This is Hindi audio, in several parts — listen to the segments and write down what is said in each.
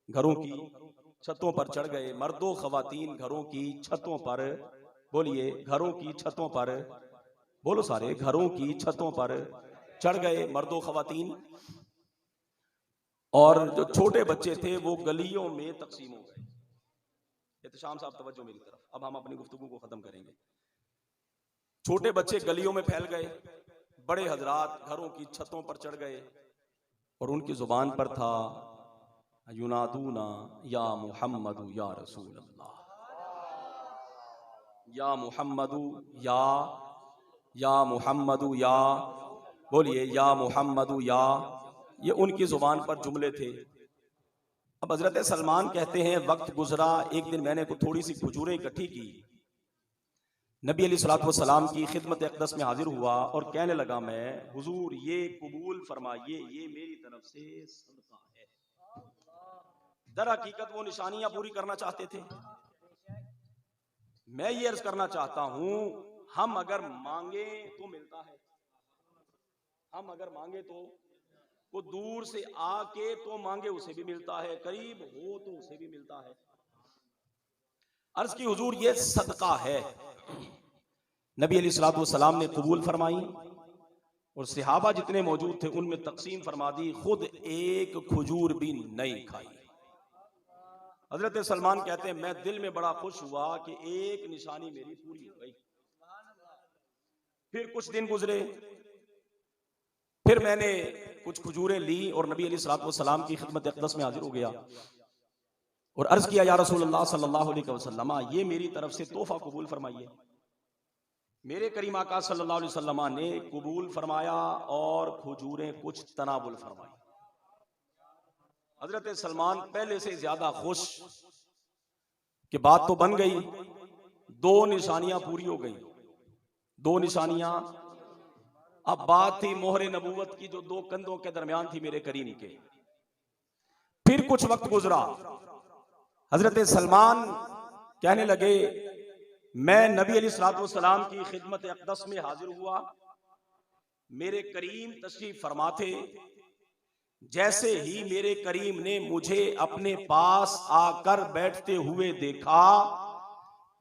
घरों की छतों पर चढ़ गए, मर्दों खवातीन घरों की छतों पर, बोलिए घरों की छतों पर, बोलो सारे, घरों की छतों पर चढ़ गए मर्दों खवातीन, और जो छोटे बच्चे थे वो गलियों में तकसीम हो गए। एहतशाम साहब तवज्जो मेरी तरफ, अब हम अपनी गुफ्तगू को खत्म करेंगे। छोटे बच्चे गलियों में फैल गए, बड़े हजरात घरों की छतों पर चढ़ गए और उनकी जुबान पर था युनादूना या मुहम्मदू या रसूल अल्लाह, या मुहम्मदू या मुहम्मदू या, बोलिए या मुहम्मदू या, ये उनकी जुबान पर जुमले थे। अब हजरत सलमान कहते हैं वक्त गुजरा, एक दिन मैंने को थोड़ी सी खजूरें इकट्ठी की, नबी अलैहिस्सलातु वस्सलाम की खिदमत अक़दस में हाजिर हुआ और कहने लगा, मैं हुजूर ये कबूल फरमाइए, ये मेरी तरफ से सदका है। दर हकीकत वो निशानियां पूरी करना चाहते थे। मैं ये अर्ज करना चाहता हूं, हम अगर मांगे तो मिलता है, हम अगर मांगे तो, वो दूर से आके तो मांगे उसे भी मिलता है, करीब हो तो उसे भी मिलता है। अर्ज की हुजूर ये सदका है। नबी अलैहिस्सलातु वस्सलाम ने कबूल फरमाई और सहाबा जितने मौजूद थे उनमें तकसीम फरमा दी, खुद एक खजूर भी नहीं खाई। हजरत सलमान कहते हैं मैं दिल में बड़ा खुश हुआ कि एक निशानी मेरी पूरी हो गई। फिर कुछ दिन गुजरे, फिर मैंने कुछ खजूरें ली और नबी अलैहिस्सलातु वस्सलाम की खिदमत अक़दस में हाजिर हो गया और अर्ज किया, या रसूलल्लाह सल्लल्लाहु अलैहि वसल्लम, ये मेरी तरफ से तोहफा कबूल फरमाइए। मेरे करीम आका सल्लल्लाहु अलैहि वसल्लम ने कबूल फरमाया और खजूरें कुछ तनावुल फरमाई। हजरत सलमान पहले से ज्यादा खुश कि बात तो बन गई, दो निशानियां पूरी हो गई, दो निशानियां। अब बात थी मोहरे नबूवत की जो दो कंधों के दरमियान थी मेरे करीम के। फिर कुछ वक्त गुजरा, हजरत सलमान कहने लगे, मैं नबी अलैहिस्सलातु वस्सलाम की खिदमत अक़दस में हाजिर हुआ, मेरे करीम तशरीफ फरमा थे। जैसे ही मेरे करीम ने मुझे अपने पास आकर बैठते हुए देखा,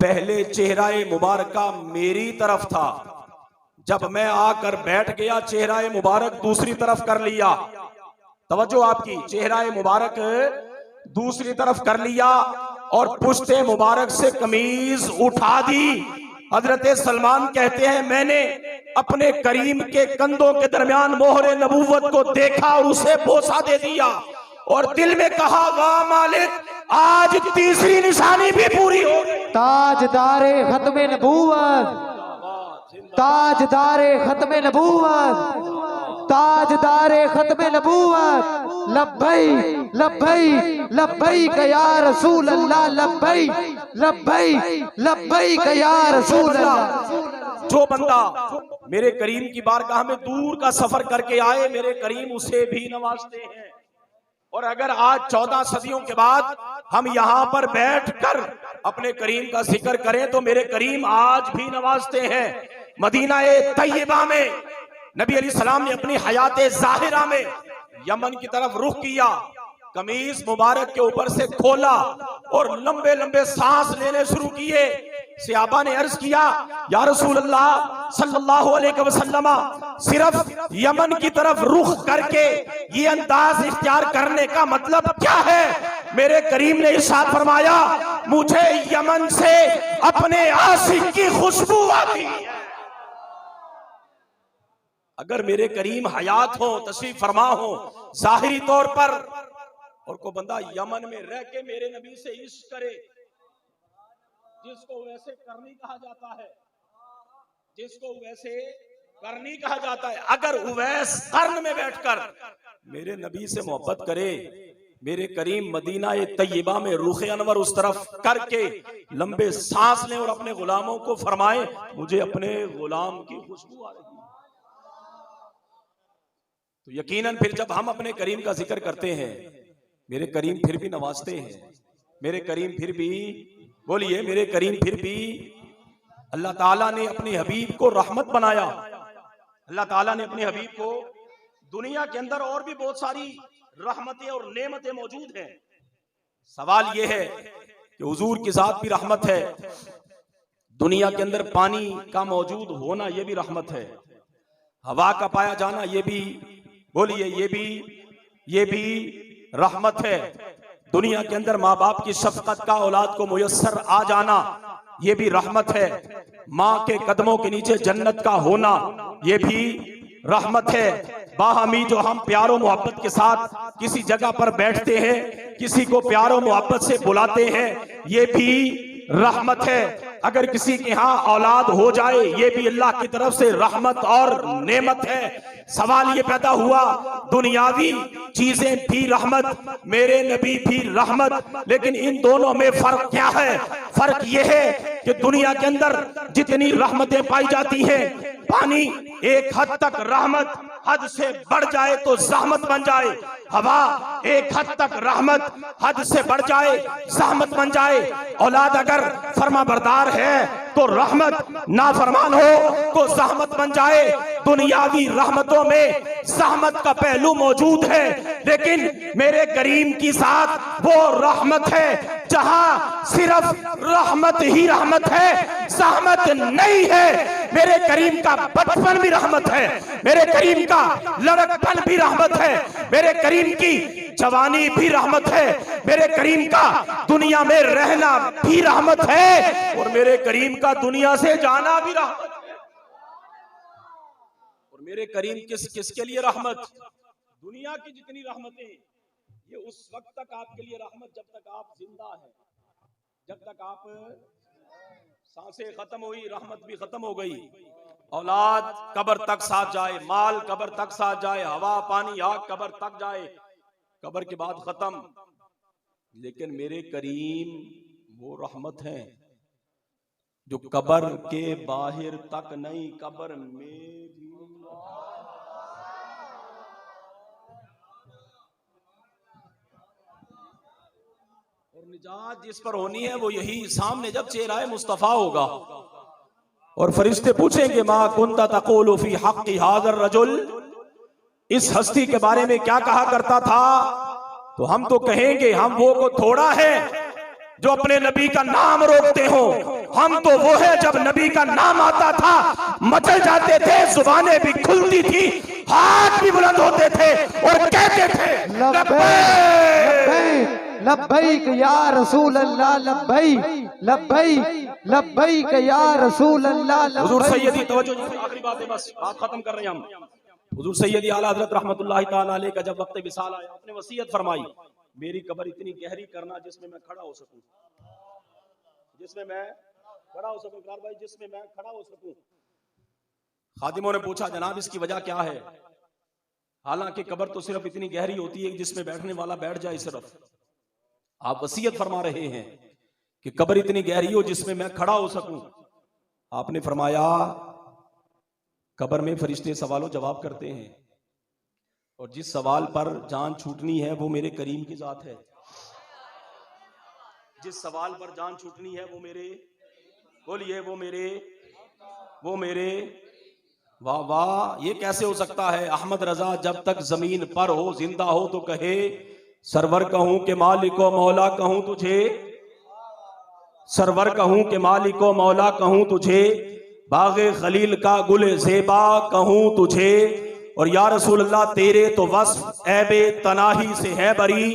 पहले चेहरा मुबारका मेरी तरफ था, जब मैं आकर बैठ गया चेहरा मुबारक दूसरी तरफ कर लिया। तवज्जो आपकी, चेहरा मुबारक दूसरी तरफ कर लिया और पुश्ते मुबारक से कमीज उठा दी। हजरत सलमान कहते हैं मैंने अपने करीम के कंधों के दरमियान मोहरे नबूवत को देखा और उसे बोसा दे दिया और दिल में कहा, वाह मालिक, आज तीसरी निशानी भी पूरी हो गई। ताजदारे खत्मे नबूवत, ताजदारे खत्मे नबूवत, ताजदारे खत्मे नबूवत, लब्बई लब्बई लब्बई या रसूल अल्लाह, लब्बई लब्बई लब्बई या रसूल अल्लाह। जो बंदा मेरे करीम की बारगाह में दूर का सफर करके आए, मेरे करीम उसे भी नवाजते हैं। और अगर आज 14 सदियों के बाद हम यहाँ पर बैठकर अपने करीम का जिक्र करें तो मेरे करीम आज भी नवाजते हैं। मदीना तैयबा में नबी अलैहिस्सलाम ने अपनी हयात ज़ाहिरा में यमन की तरफ रुख किया, कमीज मुबारक के ऊपर से खोला और लंबे लंबे सांस लेने शुरू किए। सहाबा ने अर्ज किया, या रसूल अल्लाह सल्लल्लाहु अलैहि वसल्लम, सिर्फ यमन की तरफ रुख करके ये अंदाज इख्तियार करने का मतलब क्या है? मेरे करीम ने इरशाद फरमाया, मुझे यमन से अपने आशिक की खुशबू आती है। अगर मेरे करीम हयात हो, तशरीफ फरमा हो जाहिरी तौर पर, और को बंदा यमन में रह के मेरे नबी से इश्क करे, जिसको वैसे करनी कहा जाता है, जिसको वैसे करनी कहा जाता है, अगर उवैस कर्न में बैठकर मेरे नबी से मोहब्बत करे, मेरे करीम मदीना तैयबा में रुखे अनवर उस तरफ करके लंबे सांस लें और अपने गुलामों को फरमाए, मुझे अपने गुलाम की खुशबू आ रही है, तो यकीनन फिर जब हम अपने करीम का जिक्र करते हैं, मेरे करीम फिर भी नवाजते हैं। मेरे करीम फिर भी, बोलिए, मेरे करीम फिर भी, अल्लाह ताला ने अपने हबीब को रहमत बनाया। अल्लाह ताला ने अपने हबीब को, दुनिया के अंदर और भी बहुत सारी रहमतें और नेमतें मौजूद हैं, सवाल यह है कि हुजूर की जात भी रहमत है, दुनिया के अंदर पानी का मौजूद होना यह भी रहमत है, हवा का पाया जाना ये भी, बोलिए ये भी रहमत है। दुनिया के अंदर माँ बाप की शफकत का औलाद को मुयस्सर आ जाना ये भी रहमत है। माँ के कदमों के नीचे जन्नत का होना ये भी रहमत है। बाहमी जो हम प्यारो मोहब्बत के साथ किसी जगह पर बैठते हैं, किसी को प्यारो मोहब्बत से बुलाते हैं, ये भी रहमत है। अगर किसी के यहाँ औलाद हो जाए ये भी अल्लाह की तरफ से रहमत और नेमत है। सवाल ये पैदा हुआ, दुनियावी चीजें भी रहमत, मेरे नबी भी रहमत, लेकिन इन दोनों में फर्क क्या है? फर्क ये है कि दुनिया के अंदर जितनी रहमतें पाई जाती हैं, पानी एक हद तक रहमत, हद से बढ़ जाए तो जहमत बन जाए। हवा एक हद तक रहमत, हद से बढ़ जाए जहमत बन जाए। औलाद अगर फरमाबरदार है तो रहमत, नाफरमान हो तो जहमत बन जाए। दुनियावी रहमतों में जहमत का पहलू मौजूद है, लेकिन मेरे करीम की साथ वो रहमत है जहां सिर्फ रहमत ही रहमत है, जहमत नहीं है। मेरे करीम का बचपन भी रहमत है, मेरे करीम का लड़कपन भी रहमत है, मेरे करीम की जवानी भी रहमत है, मेरे करीम का दुनिया में रहना भी रहमत है, और मेरे करीम का दुनिया से जाना भी रहमत है। और मेरे करीम किसके लिए रहमत? दुनिया की जितनी रहमतें ये उस वक्त तक आपके लिए रहमत जब तक आप जिंदा हैं, जब तक आप सांसें खत्म हुई रहमत भी खत्म हो गई। औलाद कब्र तक साथ जाए, माल कब्र तक साथ जाए, हवा पानी आग कब्र तक जाए, कब्र के बाद खत्म। लेकिन मेरे करीम वो रहमत है जो कब्र के बाहर तक नहीं, कब्र में भी। और निजात जिस पर होनी है वो यही, सामने जब चेहरा मुस्तफा होगा और फरिश्ते पूछेंगे मां कुंता तक़ूलु फी हक़्क़ि हाज़र रजुल, इस हस्ती के बारे में क्या कहा करता था? तो हम तो कहेंगे हम वो को थोड़ा है जो अपने नबी का नाम रोकते हो, हम तो वो है जब नबी का नाम आता था मचल जाते थे, जुबानें भी खुलती थी, हाथ भी बुलंद होते थे और कहते थे लब्बैक लब्बैक या रसूल अल्लाह, लब्बैक लब्बैक लब्बैक या रसूल अल्लाह। हुजूर सैयदी तवज्जो, आखिरी बात है, बस बात खत्म कर रहे हैं हम। हुजूर सैयदी आला हज़रत रहमतुल्लाहि ताला अलैह का जब वक्त विसाल आया, अपने वसीयत फरमाई, मेरी कब्र इतनी गहरी करना जिसमें मैं खड़ा हो सकूं, जिसमें मैं खड़ा हो सकूं, इकरार भाई, जिसमें मैं खड़ा हो सकूं। खादिमों ने पूछा जनाब इसकी वजह क्या है? हालांकि कब्र तो सिर्फ इतनी गहरी होती है जिसमें बैठने वाला बैठ जाए सिर्फ। आप वसीयत फरमा रहे हैं कि कब्र इतनी गहरी हो जिसमें मैं खड़ा हो सकूं। आपने फरमाया कब्र में फरिश्ते सवालों जवाब करते हैं, और जिस सवाल पर जान छूटनी है वो मेरे करीम की जात है। जिस सवाल पर जान छूटनी है वो मेरे, बोलिए वो मेरे। वाह वाह, ये कैसे हो सकता है? अहमद रजा जब तक जमीन पर हो, जिंदा हो तो कहे सरवर कहूं के मालिको मौला कहूं तुझे, सरवर कहूं के मालिको मौला कहूं तुझे, बागे खलील का गुले ज़ेबा कहूं तुझे, और या रसूल अल्लाह तेरे तो वस्फ ऐबे तनाही से है बरी,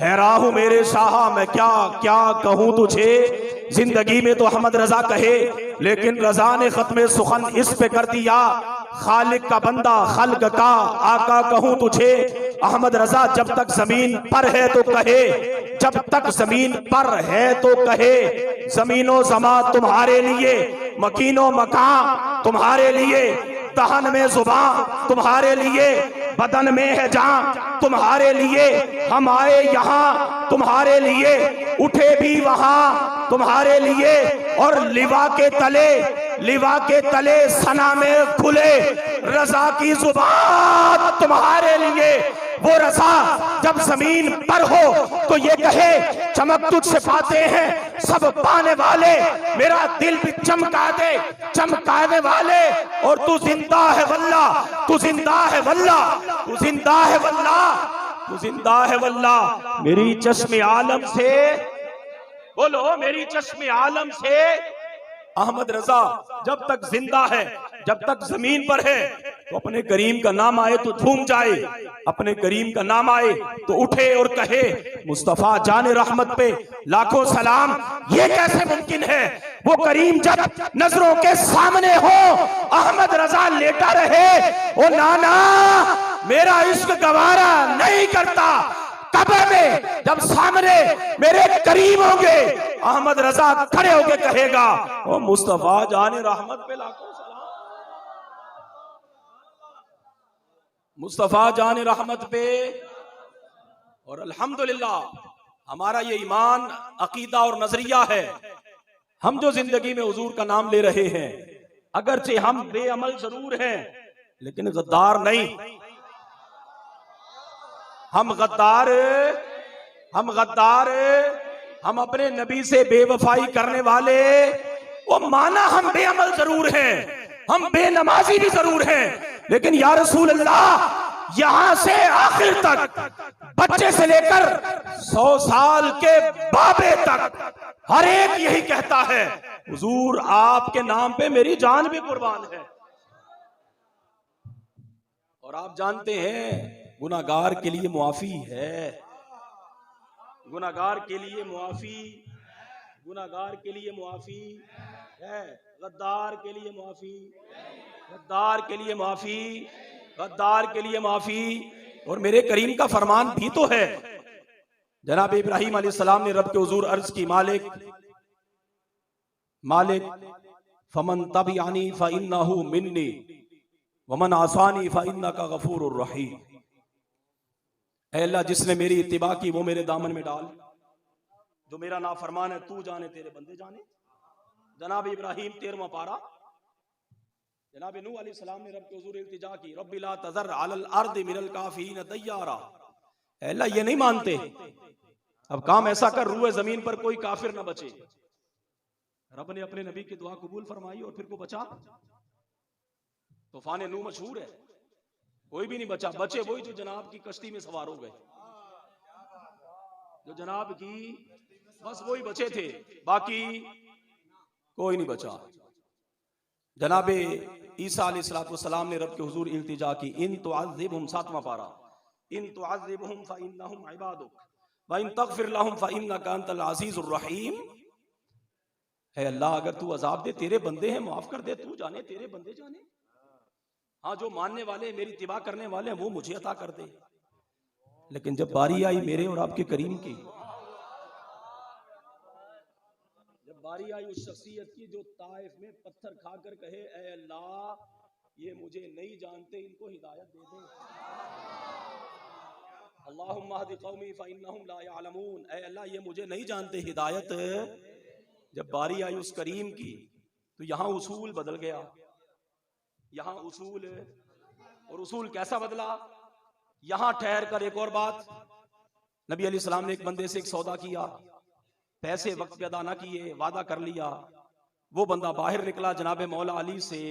हैरान हूं मेरे शाह मैं क्या क्या कहूं तुझे। जिंदगी में तो अहमद रजा कहे, लेकिन रजा ने खत्मे सुखन इस पे कर दिया, खालिक का बंदा खल्क का आका कहूं तुझे। अहमद रजा जब तक जमीन पर है तो कहे, जब तक जमीन पर है तो कहे, जमीनो जमा तुम्हारे लिए, मकीनो मकान तुम्हारे लिए, दहन में जुबान तुम्हारे लिए, बदन में है जान तुम्हारे लिए। हम आए यहाँ तुम्हारे लिए, उठे भी वहां तुम्हारे लिए, और लिवा के तले सना में खुले रजा की जुबान तुम्हारे लिए। वो रजा जब जमीन पर हो तो ये कहे चमक तुझसे पाते हैं सब पाने वाले, मेरा दिल भी चमका दे चमकाने वाले, और तू जिंदा है वल्लाह, तू जिंदा है वल्लाह, तू जिंदा है वल्लाह, तू जिंदा है वल्लाह। मेरी चश्मे आलम से, बोलो मेरी चश्मे आलम से अहमद रजा जब तक जिंदा है, जब तक जमीन पर है, तो अपने करीम का नाम आए तो झूम जाए, अपने करीम का नाम आए तो उठे और कहे मुस्तफा जाने रहमत पे लाखों सलाम। ये कैसे मुमकिन है? वो करीम जब नजरों के सामने हो, अहमद रजा लेटा रहे, ओ नाना मेरा इश्क गवारा नहीं करता। कब्र में जब सामने मेरे करीम होंगे, अहमद रजा खड़े होके कहेगा ओ मुस्तफा जाने रहमत पे लाखों सलाम, मुस्तफा जाने रहमत पे। और अल्हम्दुलिल्लाह हमारा ये ईमान, अकीदा और नजरिया है। हम जो जिंदगी में हुजूर का नाम ले रहे हैं, अगरचे हम बेअमल जरूर हैं, लेकिन गद्दार नहीं। हम गद्दार, हम अपने नबी से बेवफाई करने वाले। वो माना हम बेअमल जरूर हैं, हम बेनमाजी भी जरूर हैं, लेकिन या रसूल अल्लाह यहां से आखिर तक, बच्चे से लेकर 100 साल के बाबे तक, हर एक यही कहता है हुजूर आपके नाम पे मेरी जान भी कुर्बान है। और आप जानते हैं गुनाहगार के लिए मुआफी है, गुनाहगार के लिए मुआफी, गुनाहगार के लिए मुआफी है, गद्दार के लिए मुआफी, गद्दार के लिए मुआफी, गद्दार के लिए माफी। और मेरे करीम का फरमान भी तो है। जनाब इब्राहिम अलैहिस्सलाम ने रब के हुजूर अर्ज की, मालिक मालिक फमन तबिअनी फइन्नहु मिन्नी वमन आसानी फइन्नका गफूरुर रहीम। ऐ अल्लाह जिसने मेरी इत्तिबा की वो मेरे दामन में डाल, जो मेरा नाफरमान है तू जाने तेरे बंदे जाने। जनाब इब्राहिम 13वां पारा। जनाब नूह अलैहिस्सलाम ने रब के हुजूर इल्तिजा की, रब्बी ला तज़र अलल अर्दि मिनल काफिरीन दय्यारा। ऐ अल्लाह ये नहीं मानते, अब काम ऐसा कर रूए जमीन पर कोई काफिर ना बचे। रब ने अपने नबी की दुआ कबूल फरमाई और फिर को बचा। तूफान नूह मशहूर है, कोई भी नहीं बचा। बचे वही जो जनाब की कश्ती में सवार हो गए, जो जनाब की बस वही बचे थे, बाकी कोई नहीं बचा। जनाब ईसा अलैहिस्सलाम ने रब के हुजूर इल्तिजा की, इन तुअज़्ज़िबहुम 7वां पारा, इन तुअज़्ज़िबहुम फइन्नहुम इबादुक व इन तग़फिर लहुम फइन्नका अंतल अज़ीज़ुर रहीम। है अल्लाह अगर तू अजाब दे तेरे बंदे हैं, माफ कर दे, तू जाने तेरे बंदे जाने। हाँ जो मानने वाले मेरी इत्तिबा करने वाले हैं वो मुझे अता कर दे। लेकिन जब बारी आई मेरे और आपके करीम की, जब बारी आई उस शख्सियत की जो ताइफ में पत्थर खाकर कहे ऐ अल्लाह ये मुझे नहीं जानते, इनको हिदायत दे दे। अल्लाहुम्मा हदी कौमी फइन्नहुम ला यअलमून। ऐ अल्लाह ये मुझे नहीं जानते, हिदायत। जब बारी आई उस करीम की तो यहां उसूल बदल गया, यहां उसूल। और उसूल कैसा बदला? यहां ठहर कर एक और बात, नबी अलैहि सलाम ने एक बंदे से एक सौदा किया, पैसे वक्त पे अदा ना किए, वादा कर लिया। वो बंदा बाहर निकला, जनाब मौला अली से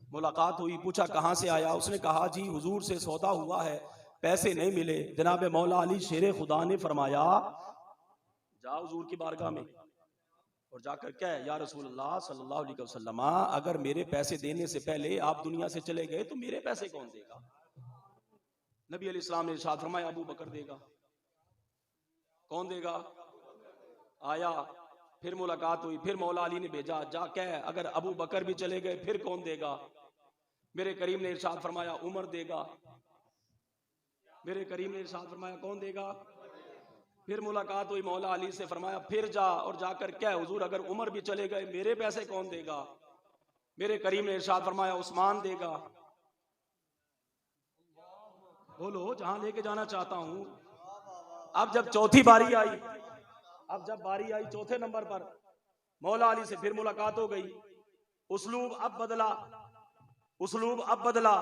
मुलाकात हुई, पूछा कहां से आया? उसने कहा जी हुजूर से सौदा हुआ है, पैसे नहीं मिले। जनाब मौला अली शेरे खुदा ने फरमाया जा हुजूर की बारगाह में और जाकर क्या है, या रसूलुल्लाह सल्लल्लाहु अलैहि वसल्लम अगर मेरे पैसे देने से पहले आप दुनिया से चले गए तो मेरे पैसे कौन देगा? नबी अलैहि सलाम ने इरशाद फरमाया अबू बकर देगा। कौन देगा? आया, फिर मुलाकात हुई, फिर मौला अली ने भेजा जा क्या अगर अबू बकर भी चले गए फिर कौन देगा? मेरे करीम ने इरशाद फरमाया उमर देगा। मेरे करीम ने इरशाद फरमाया कौन देगा? फिर मुलाकात हुई मौला अली से, फरमाया फिर जा और जाकर क्या हुजूर अगर उमर भी चले गए मेरे पैसे कौन देगा? मेरे करीम ने इरशाद फरमाया उस्मान देगा। बोलो जहां लेके जाना चाहता हूं। अब जब चौथी बारी आई, अब जब बारी आई चौथे नंबर पर, मौला अली से फिर मुलाकात हो गई। उसलूब अब बदला, उसलूब अब बदला।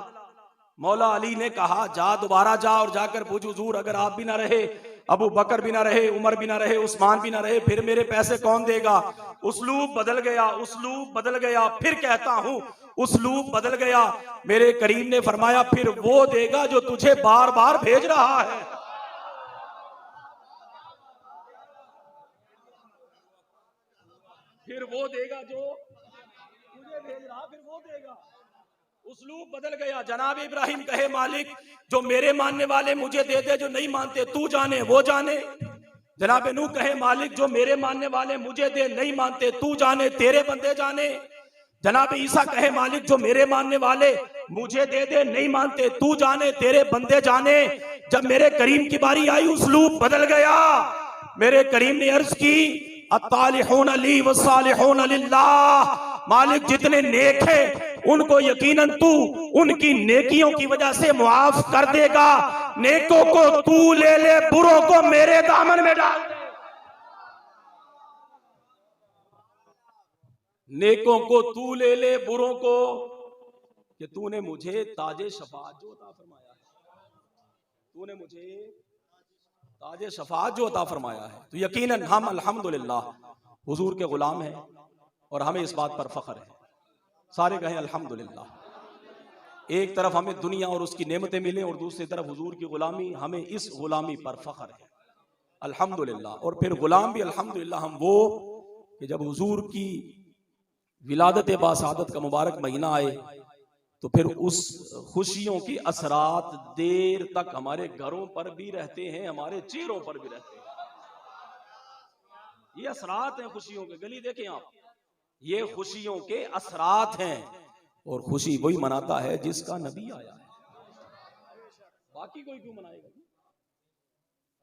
मौला अली ने कहा जा दोबारा जा और जाकर पूछ हुजूर अगर आप भी ना रहे, अबू बकर भी ना रहे, उमर भी ना रहे, उस्मान भी ना रहे, फिर मेरे पैसे कौन देगा? उसलूब बदल गया, उसलूब बदल गया। फिर कहता हूं उसलूब बदल गया। मेरे करीम ने फरमाया फिर वो देगा जो तुझे बार बार भेज रहा है। फिर वो देगा जो मुझे भेज रहा, फिर वो देगा। उसलूब बदल गया। जनाब इब्राहिम कहे मालिक जो मेरे मानने वाले मुझे दे दे, जो नहीं मानते तू जाने वो जाने। जनाब नूह कहे मालिक जो मेरे मानने वाले मुझे दे, नहीं मानते तू जाने, तेरे बंदे जाने। जनाब ईसा कहे मालिक जो मेरे मानने वाले मुझे दे दे, नहीं मानते तू जाने, तेरे बंदे जाने। जब मेरे करीम की बारी आई उसलूब बदल गया। मेरे करीम ने अर्ज की अत्तालिहून ली वस्सालिहून लिल्लाह, मालिक जितने नेक हैं उनको यकीनन तू उनकी नेकियों की वजह से मुआफ कर देगा। नेकों को तू ले ले, बुरों को मेरे दामन में डाल दे। नेकों को तू ले ले, बुरों को कि तूने मुझे ताजे शफाअत जो अता फरमाया है, तूने मुझे ताजे शफाअत जो अता फरमाया है, तो यकीनन हम अल्हम्दुलिल्लाह हुजूर के गुलाम हैं और हमें इस बात पर फख्र है। सारे कहें अल्हम्दुलिल्लाह। एक तरफ हमें दुनिया और उसकी नेमतें मिले और दूसरी तरफ हुजूर की गुलामी, हमें इस गुलामी पर फख्र है अल्हम्दुलिल्लाह। और फिर गुलाम भी अल्हम्दुलिल्लाह हम वो कि जब हुजूर की विलादत बासादत का मुबारक महीना आए तो फिर उस खुशियों की असरात देर तक हमारे घरों पर भी रहते हैं, हमारे चेहरों पर भी रहते हैं। ये असरात हैं खुशियों के। गली देखें आप, ये खुशियों के असरात हैं। और खुशी वही मनाता है जिसका नबी आया है, बाकी कोई क्यों मनाएगा?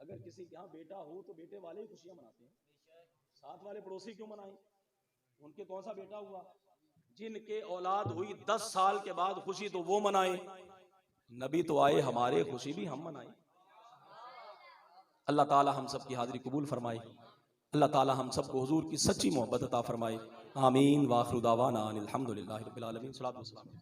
अगर किसी के यहाँ बेटा हो तो बेटे वाले ही खुशियां मनाते हैं, साथ वाले पड़ोसी क्यों मनाएं? उनके कौन सा बेटा हुआ? जिनके औलाद हुई 10 साल के बाद खुशी तो वो मनाए। नबी तो आए हमारे, खुशी भी हम मनाए। अल्लाह ताला हम सब की हाजिरी कबूल फरमाए। अल्लाह ताला हम सबको हुजूर की सच्ची मोहब्बत अता फरमाए। आमीन। व आखिरु दावाना अनिल हम्दुलिल्लाहि रब्बिल आलमीन। सलातो व सलाम।